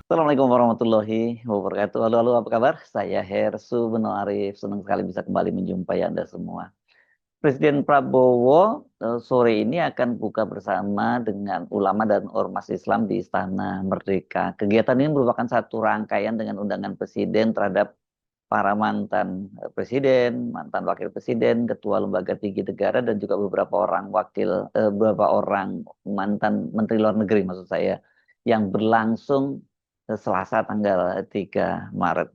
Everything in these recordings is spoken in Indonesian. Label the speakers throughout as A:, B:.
A: Assalamualaikum warahmatullahi wabarakatuh. Halo, halo, apa kabar? Saya Hersu Beno Arif. Senang sekali bisa kembali menjumpai Anda semua. Presiden Prabowo sore ini akan buka bersama dengan ulama dan ormas Islam di Istana Merdeka. Kegiatan ini merupakan satu rangkaian dengan undangan Presiden terhadap para mantan presiden, mantan wakil presiden, ketua lembaga tinggi negara, dan juga beberapa orang mantan menteri luar negeri maksud saya, yang berlangsung Selasa tanggal 3 Maret.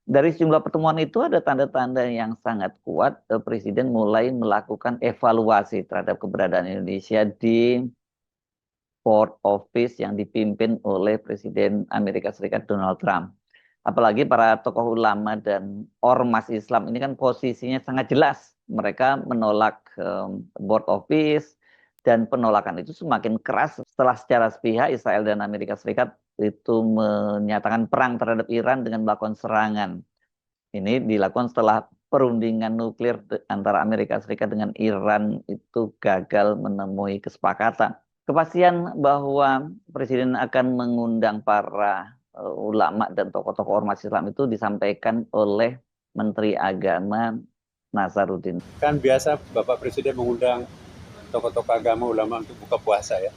A: Dari sejumlah pertemuan itu ada tanda-tanda yang sangat kuat. Presiden mulai melakukan evaluasi terhadap keberadaan Indonesia di Port Office yang dipimpin oleh Presiden Amerika Serikat Donald Trump. Apalagi para tokoh ulama dan ormas Islam ini kan posisinya sangat jelas. Mereka menolak Board Office, dan penolakan itu semakin keras setelah secara sepihak Israel dan Amerika Serikat itu menyatakan perang terhadap Iran dengan melakukan serangan. Ini dilakukan setelah perundingan nuklir antara Amerika Serikat dengan Iran itu gagal menemui kesepakatan. Kepastian bahwa Presiden akan mengundang para ulama dan tokoh-tokoh ormas Islam itu disampaikan oleh Menteri Agama Nasaruddin.
B: Kan biasa Bapak Presiden mengundang tokoh-tokoh agama ulama untuk buka puasa ya.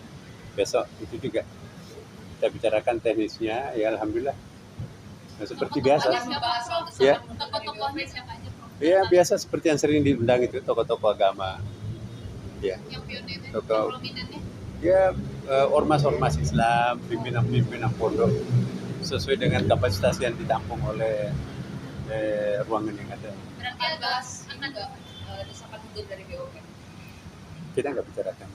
B: Besok itu juga kita bicarakan teknisnya, ya alhamdulillah. Nah, seperti biasa. Ya. Ya biasa seperti yang sering diundang itu tokoh-tokoh agama. Ya. Tokoh. Ya ormas-ormas Islam, pimpinan-pimpinan pondok sesuai dengan kapasitas yang ditampung oleh ruangan yang ada.
C: Berarti akan desakan mundur dari BOP?
B: Kita nggak bicarakan.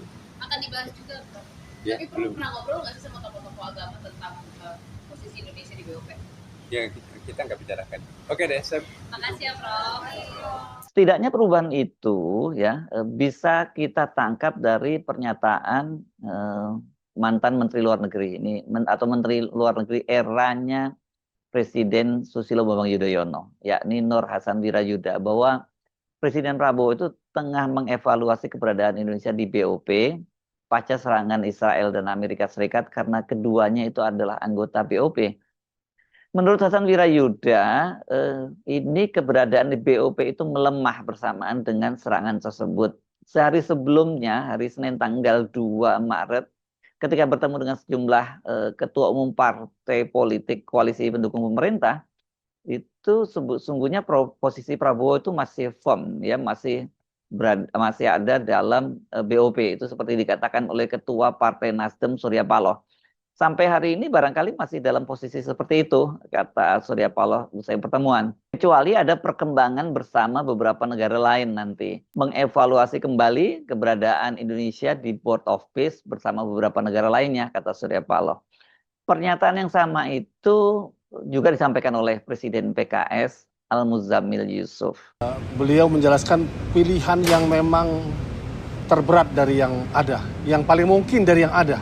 C: Akan dibahas juga, Prof.
B: Ya,
C: tapi Prof pernah ngobrol nggak sih sama tokoh-tokoh agama tentang posisi Indonesia di BOP?
B: Ya, kita nggak bicarakan. Oke deh,
C: Makasih ya, Prof.
A: Setidaknya perubahan itu ya bisa kita tangkap dari pernyataan mantan Menteri Luar Negeri ini atau Menteri Luar Negeri eranya Presiden Susilo Bambang Yudhoyono, yakni Nur Hasan Wirayuda, bahwa Presiden Prabowo itu tengah mengevaluasi keberadaan Indonesia di BOP pasca serangan Israel dan Amerika Serikat karena keduanya itu adalah anggota BOP. Menurut Hasan Wirayuda, ini keberadaan di BOP itu melemah bersamaan dengan serangan tersebut. Sehari sebelumnya, hari Senin tanggal 2 Maret, ketika bertemu dengan sejumlah ketua umum partai politik koalisi pendukung pemerintah, itu sungguhnya posisi Prabowo itu masih firm, ya, masih ada dalam BOP. Itu seperti dikatakan oleh Ketua Partai Nasdem Surya Paloh. Sampai hari ini barangkali masih dalam posisi seperti itu, kata Surya Paloh usai pertemuan. Kecuali ada perkembangan bersama beberapa negara lain nanti. Mengevaluasi kembali keberadaan Indonesia di Board of Peace bersama beberapa negara lainnya, kata Surya Paloh. Pernyataan yang sama itu juga disampaikan oleh Presiden PKS Al-Muzammil Yusuf.
D: Beliau menjelaskan pilihan yang memang terberat dari yang ada, yang paling mungkin dari yang ada.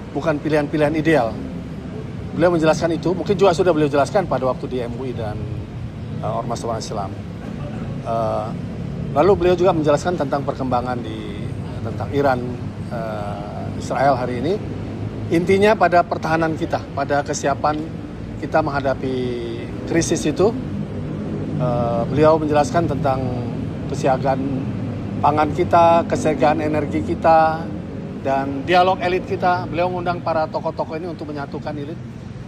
D: Bukan pilihan-pilihan ideal. Beliau menjelaskan itu, mungkin juga sudah beliau jelaskan pada waktu di MUI dan Ormas Islam. Lalu beliau juga menjelaskan tentang perkembangan tentang Iran, Israel hari ini. Intinya pada pertahanan kita, pada kesiapan kita menghadapi krisis itu. Beliau menjelaskan tentang kesiagaan pangan kita, kesiagaan energi kita, dan dialog elit kita. Beliau mengundang para tokoh-tokoh ini untuk menyatukan elit,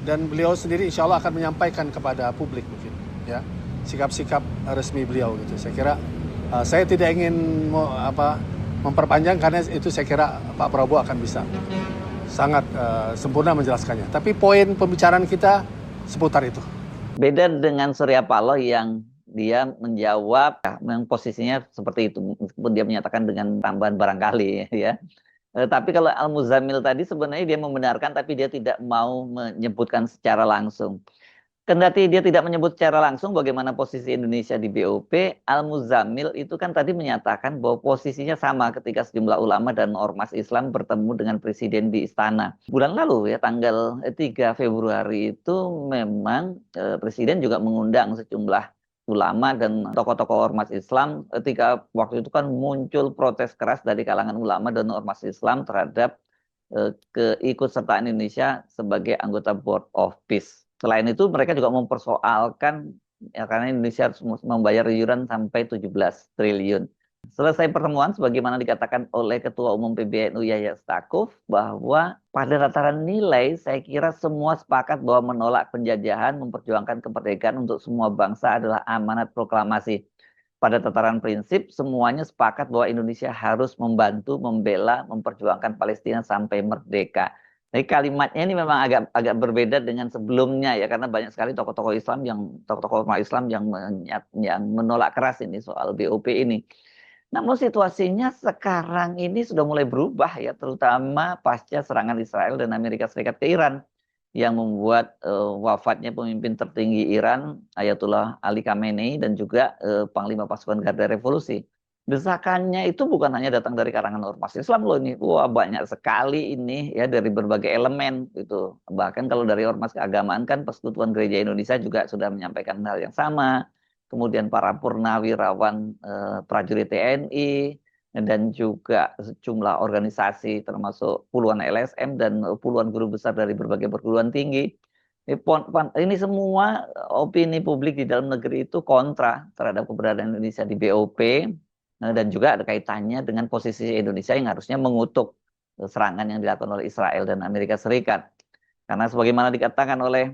D: dan beliau sendiri insya Allah akan menyampaikan kepada publik mungkin ya sikap-sikap resmi beliau gitu. Saya kira saya tidak ingin memperpanjang karena itu saya kira Pak Prabowo akan bisa sangat sempurna menjelaskannya. Tapi poin pembicaraan kita seputar itu.
A: Beda dengan Surya Paloh yang dia menjawab yang posisinya seperti itu, meskipun dia menyatakan dengan tambahan barangkali ya. Tapi kalau Al-Muzammil tadi sebenarnya dia membenarkan, tapi dia tidak mau menyebutkan secara langsung. Kendati dia tidak menyebut secara langsung bagaimana posisi Indonesia di BOP, Al-Muzammil itu kan tadi menyatakan bahwa posisinya sama ketika sejumlah ulama dan ormas Islam bertemu dengan Presiden di Istana. Bulan lalu ya, tanggal 3 Februari itu memang Presiden juga mengundang sejumlah ulama dan tokoh-tokoh ormas Islam ketika waktu itu kan muncul protes keras dari kalangan ulama dan ormas Islam terhadap keikutsertaan Indonesia sebagai anggota Board of Peace. Selain itu mereka juga mempersoalkan ya, karena Indonesia harus membayar iuran sampai 17 triliun. Selesai pertemuan, sebagaimana dikatakan oleh Ketua Umum PBNU Yahya Stakuf, bahwa pada tataran nilai, saya kira semua sepakat bahwa menolak penjajahan, memperjuangkan kemerdekaan untuk semua bangsa adalah amanat proklamasi. Pada tataran prinsip, semuanya sepakat bahwa Indonesia harus membantu, membela, memperjuangkan Palestina sampai merdeka. Jadi kalimatnya ini memang agak berbeda dengan sebelumnya ya, karena banyak sekali tokoh-tokoh Islam tokoh-tokoh umat Islam yang menolak keras ini soal BOP ini. Namun situasinya sekarang ini sudah mulai berubah ya, terutama pasca serangan Israel dan Amerika Serikat ke Iran yang membuat wafatnya pemimpin tertinggi Iran, Ayatollah Ali Khamenei, dan juga Panglima Pasukan Garda Revolusi. Desakannya itu bukan hanya datang dari kalangan ormas Islam loh ini, wah banyak sekali ini ya dari berbagai elemen itu. Bahkan kalau dari ormas keagamaan kan Persekutuan Gereja Indonesia juga sudah menyampaikan hal yang sama. Kemudian para purnawirawan prajurit TNI dan juga sejumlah organisasi termasuk puluhan LSM dan puluhan guru besar dari berbagai perguruan tinggi. Ini semua opini publik di dalam negeri itu kontra terhadap keberadaan Indonesia di BOP dan juga ada kaitannya dengan posisi Indonesia yang harusnya mengutuk serangan yang dilakukan oleh Israel dan Amerika Serikat. Karena sebagaimana dikatakan oleh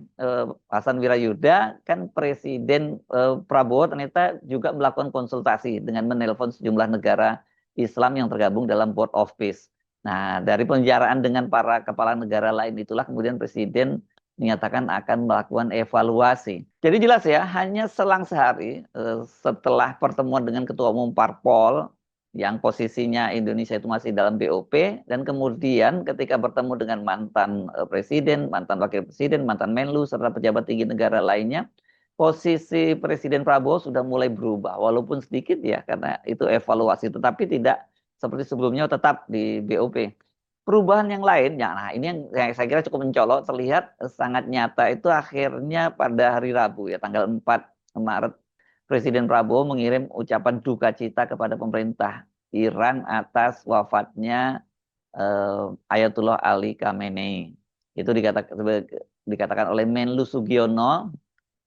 A: Hasan Wirayuda, kan Presiden Prabowo ternyata juga melakukan konsultasi dengan menelpon sejumlah negara Islam yang tergabung dalam Board of Peace. Nah, dari pembicaraan dengan para kepala negara lain itulah kemudian Presiden menyatakan akan melakukan evaluasi. Jadi jelas ya, hanya selang sehari setelah pertemuan dengan Ketua Umum Parpol, yang posisinya Indonesia itu masih dalam BOP, dan kemudian ketika bertemu dengan mantan presiden, mantan wakil presiden, mantan Menlu, serta pejabat tinggi negara lainnya, posisi Presiden Prabowo sudah mulai berubah, walaupun sedikit ya, karena itu evaluasi, tetapi tidak seperti sebelumnya tetap di BOP. Perubahan yang lain, ya, nah ini yang saya kira cukup mencolok, terlihat sangat nyata itu akhirnya pada hari Rabu ya, tanggal 4 Maret, Presiden Prabowo mengirim ucapan duka cita kepada pemerintah Iran atas wafatnya Ayatollah Ali Khamenei. Itu dikatakan oleh Menlu Sugiono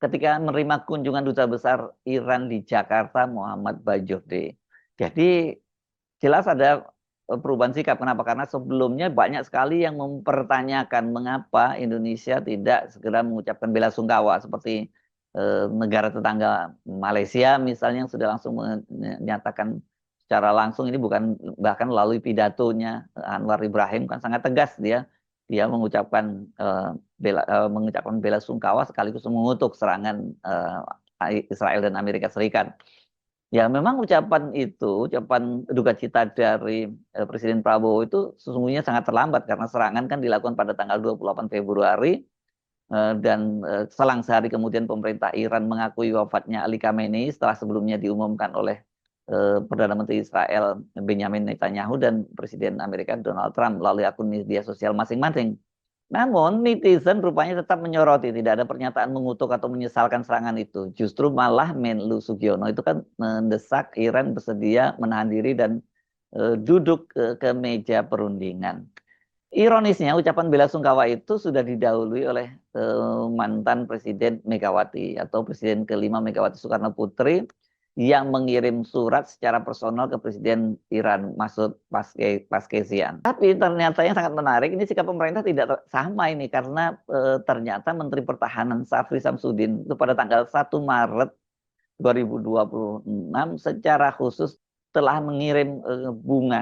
A: ketika menerima kunjungan duta besar Iran di Jakarta, Muhammad Bajurde. Jadi jelas ada perubahan sikap. Kenapa? Karena sebelumnya banyak sekali yang mempertanyakan mengapa Indonesia tidak segera mengucapkan bela sungkawa seperti negara tetangga Malaysia misalnya yang sudah langsung menyatakan secara langsung, ini bukan bahkan melalui pidatonya Anwar Ibrahim kan sangat tegas dia mengucapkan mengucapkan bela sungkawa sekaligus mengutuk serangan Israel dan Amerika Serikat. Ya memang ucapan duka cita dari Presiden Prabowo itu sesungguhnya sangat terlambat karena serangan kan dilakukan pada tanggal 28 Februari dan selang sehari kemudian pemerintah Iran mengakui wafatnya Ali Khamenei setelah sebelumnya diumumkan oleh Perdana Menteri Israel Benjamin Netanyahu dan Presiden Amerika Donald Trump melalui akun media sosial masing-masing. Namun netizen rupanya tetap menyoroti, tidak ada pernyataan mengutuk atau menyesalkan serangan itu. Justru malah Menlu Sugiono itu kan mendesak Iran bersedia menahan diri dan duduk ke meja perundingan. Ironisnya ucapan bela sungkawa itu sudah didahului oleh mantan Presiden Megawati atau Presiden kelima Megawati Soekarno Putri yang mengirim surat secara personal ke Presiden Iran Masoud Pezeshkian. Tapi ternyata yang sangat menarik, ini sikap pemerintah tidak sama ini karena ternyata Menteri Pertahanan Syafri Samsudin itu pada tanggal 1 Maret 2026 secara khusus telah mengirim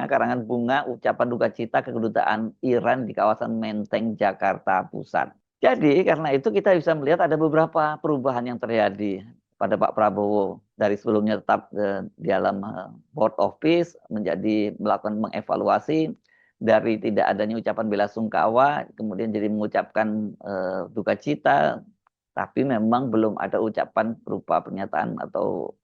A: karangan bunga ucapan duka cita ke kedutaan Iran di kawasan Menteng, Jakarta Pusat. Jadi karena itu kita bisa melihat ada beberapa perubahan yang terjadi pada Pak Prabowo dari sebelumnya tetap di dalam Board of Peace menjadi melakukan mengevaluasi dari tidak adanya ucapan bela sungkawa kemudian jadi mengucapkan duka cita, tapi memang belum ada ucapan berupa pernyataan atau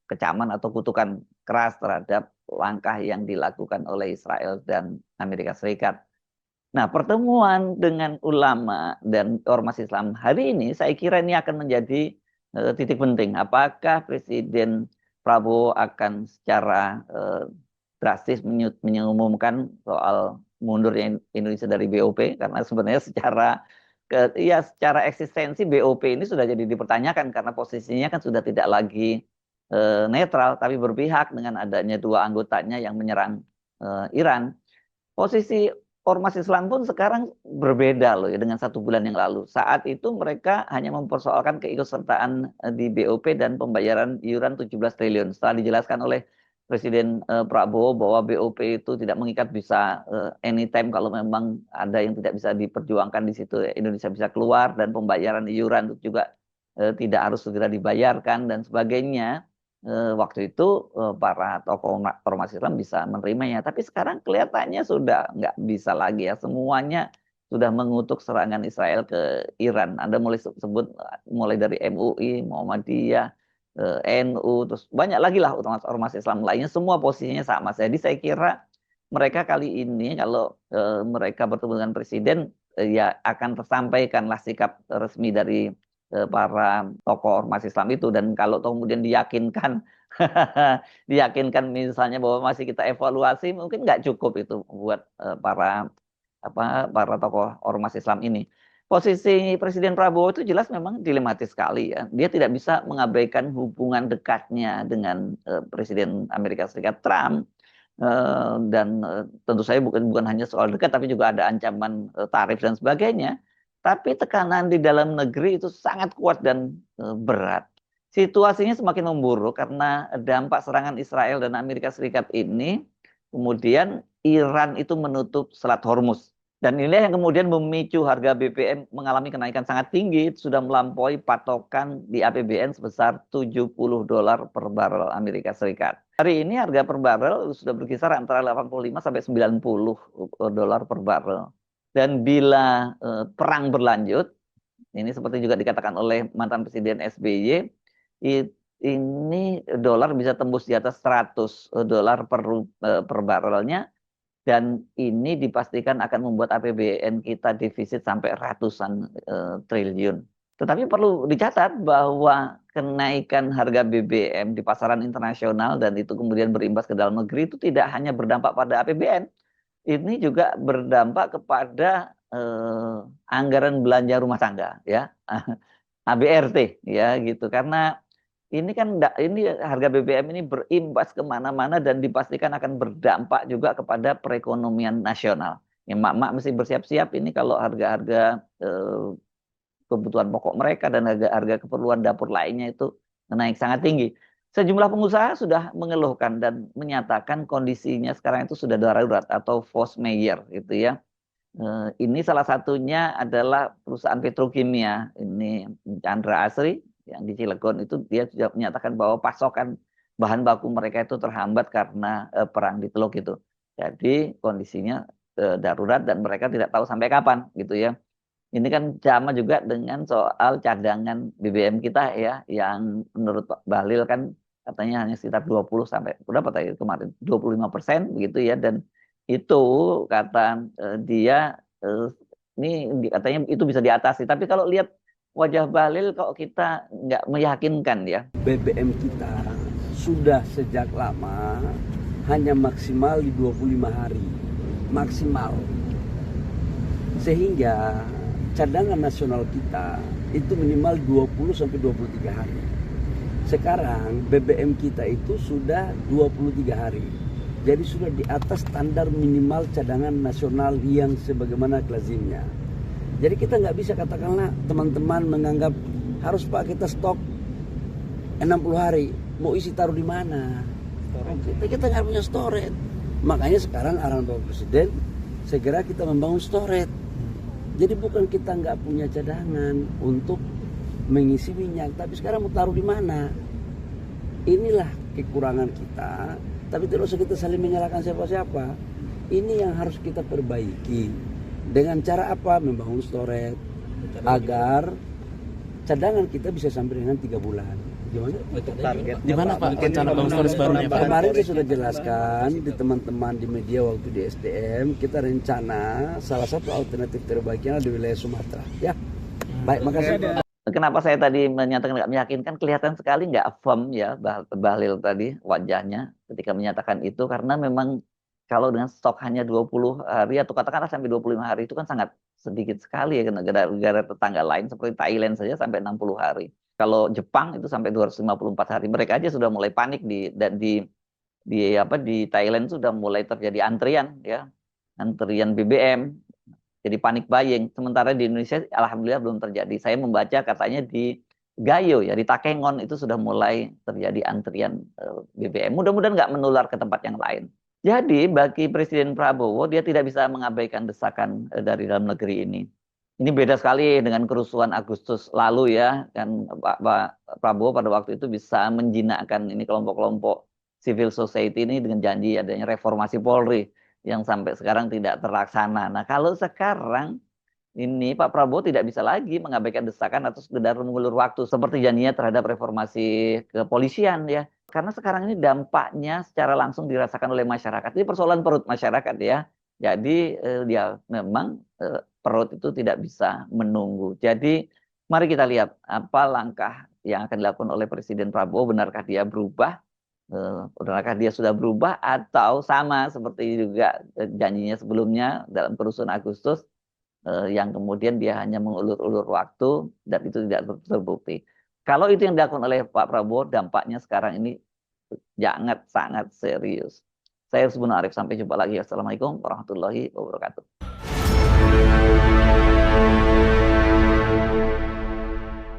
A: kecaman atau kutukan keras terhadap langkah yang dilakukan oleh Israel dan Amerika Serikat. Nah, pertemuan dengan ulama dan ormas Islam hari ini saya kira ini akan menjadi titik penting. Apakah Presiden Prabowo akan secara drastis mengumumkan soal mundurnya Indonesia dari BOP, karena sebenarnya secara eksistensi BOP ini sudah jadi dipertanyakan karena posisinya kan sudah tidak lagi netral tapi berpihak dengan adanya dua anggotanya yang menyerang Iran. Posisi Ormas Islam pun sekarang berbeda loh ya dengan 1 bulan yang lalu. Saat itu mereka hanya mempersoalkan keikutsertaan di BOP dan pembayaran iuran 17 triliun. Setelah dijelaskan oleh Presiden Prabowo bahwa BOP itu tidak mengikat, bisa anytime kalau memang ada yang tidak bisa diperjuangkan di situ Indonesia bisa keluar, dan pembayaran iuran itu juga tidak harus segera dibayarkan dan sebagainya. Waktu itu para tokoh ormas Islam bisa menerimanya. Tapi sekarang kelihatannya sudah nggak bisa lagi ya. Semuanya sudah mengutuk serangan Israel ke Iran. Anda mulai sebut mulai dari MUI, Muhammadiyah, NU, terus banyak lagi lah ormas Islam lainnya. Semua posisinya sama. Jadi saya kira mereka kali ini kalau mereka bertemu dengan presiden, ya akan tersampaikanlah sikap resmi dari para tokoh ormas Islam itu. Dan kalau kemudian diyakinkan diyakinkan misalnya bahwa masih kita evaluasi, mungkin nggak cukup itu buat para tokoh ormas Islam ini. Posisi Presiden Prabowo itu jelas memang dilematis sekali ya. Dia tidak bisa mengabaikan hubungan dekatnya dengan Presiden Amerika Serikat Trump. Dan tentu saja bukan hanya soal dekat, tapi juga ada ancaman tarif dan sebagainya. Tapi tekanan di dalam negeri itu sangat kuat dan berat. Situasinya semakin memburuk karena dampak serangan Israel dan Amerika Serikat ini, kemudian Iran itu menutup Selat Hormuz. Dan inilah yang kemudian memicu harga BBM mengalami kenaikan sangat tinggi, sudah melampaui patokan di APBN sebesar $70 per barel Amerika Serikat. Hari ini harga per barel sudah berkisar antara 85 sampai $90 per barel. Dan bila perang berlanjut, ini seperti juga dikatakan oleh mantan Presiden SBY, ini dolar bisa tembus di atas $100 per barelnya, dan ini dipastikan akan membuat APBN kita defisit sampai ratusan triliun. Tetapi perlu dicatat bahwa kenaikan harga BBM di pasaran internasional dan itu kemudian berimbas ke dalam negeri itu tidak hanya berdampak pada APBN, ini juga berdampak kepada anggaran belanja rumah tangga ya, ABRT ya gitu. Karena ini kan ini harga BBM ini berimbas kemana-mana dan dipastikan akan berdampak juga kepada perekonomian nasional. Ya, mak-mak mesti bersiap-siap ini kalau harga-harga kebutuhan pokok mereka dan harga keperluan dapur lainnya itu naik sangat tinggi. Sejumlah pengusaha sudah mengeluhkan dan menyatakan kondisinya sekarang itu sudah darurat atau force majeure gitu ya. Ini salah satunya adalah perusahaan petrokimia, ini Chandra Asri yang di Cilegon itu, dia sudah menyatakan bahwa pasokan bahan baku mereka itu terhambat karena perang di Teluk itu. Jadi kondisinya darurat dan mereka tidak tahu sampai kapan gitu ya. Ini kan sama juga dengan soal cadangan BBM kita ya, yang menurut Pak Bahlil kan katanya hanya sekitar 20 sampai berapa tadi kemarin 25% begitu ya, dan itu kata dia ini katanya itu bisa diatasi. Tapi kalau lihat wajah Bahlil kok kita nggak meyakinkan ya.
E: BBM kita sudah sejak lama hanya maksimal di 25 hari. Maksimal. Sehingga cadangan nasional kita itu minimal 20 sampai 23 hari. Sekarang BBM kita itu sudah 23 hari. Jadi sudah di atas standar minimal cadangan nasional yang sebagaimana lazimnya. Jadi kita nggak bisa katakanlah teman-teman menganggap harus Pak kita stok 60 hari, mau isi taruh di mana? Kita nggak punya storage. Makanya sekarang arahan Bapak Presiden segera kita membangun storage. Jadi bukan kita nggak punya cadangan untuk mengisi minyak, tapi sekarang mau taruh di mana? Inilah kekurangan kita. Tapi tidak usah kita saling menyalahkan siapa-siapa. Ini yang harus kita perbaiki. Dengan cara apa? Membangun storage agar cadangan kita bisa sampai dengan 3 bulan. Gimana?
F: Gimana Pak rencana bangun storage barunya Pak?
E: Kemarin saya sudah jelaskan di teman-teman di media waktu di SDM, kita rencana salah satu alternatif terbaiknya di wilayah Sumatera. Ya, baik, makasih.
A: Kenapa saya tadi menyatakan nggak meyakinkan, kelihatan sekali nggak firm ya Bahlil tadi wajahnya ketika menyatakan itu, karena memang Kalau dengan stok hanya 20 hari atau katakanlah sampai 25 hari itu kan sangat sedikit sekali ya, negara-negara tetangga lain seperti Thailand saja sampai 60 hari. Kalau Jepang itu sampai 254 hari. Mereka aja sudah mulai panik di Thailand sudah mulai terjadi antrian ya. Antrian BBM. Jadi panik buying. Sementara di Indonesia alhamdulillah belum terjadi. Saya membaca katanya di Gayo ya, di Takengon itu sudah mulai terjadi antrian BBM. Mudah-mudahan nggak menular ke tempat yang lain. Jadi bagi Presiden Prabowo, dia tidak bisa mengabaikan desakan dari dalam negeri ini. Ini beda sekali dengan kerusuhan Agustus lalu ya, kan Pak Prabowo pada waktu itu bisa menjinakkan ini kelompok-kelompok civil society ini dengan janji adanya reformasi Polri yang sampai sekarang tidak terlaksana. Nah kalau sekarang ini Pak Prabowo tidak bisa lagi mengabaikan desakan atau sekedar mengulur waktu seperti janjinya terhadap reformasi kepolisian ya. Karena sekarang ini dampaknya secara langsung dirasakan oleh masyarakat. Ini persoalan perut masyarakat ya. Jadi dia memang perut itu tidak bisa menunggu. Jadi mari kita lihat apa langkah yang akan dilakukan oleh Presiden Prabowo. Benarkah dia berubah? Benarkah dia sudah berubah atau sama seperti juga janjinya sebelumnya dalam kerusuhan Agustus yang kemudian dia hanya mengulur-ulur waktu dan itu tidak terbukti. Kalau itu yang dilakukan oleh Pak Prabowo, dampaknya sekarang ini sangat serius. Saya Hersubun Arif, sampai jumpa lagi. Assalamualaikum warahmatullahi wabarakatuh.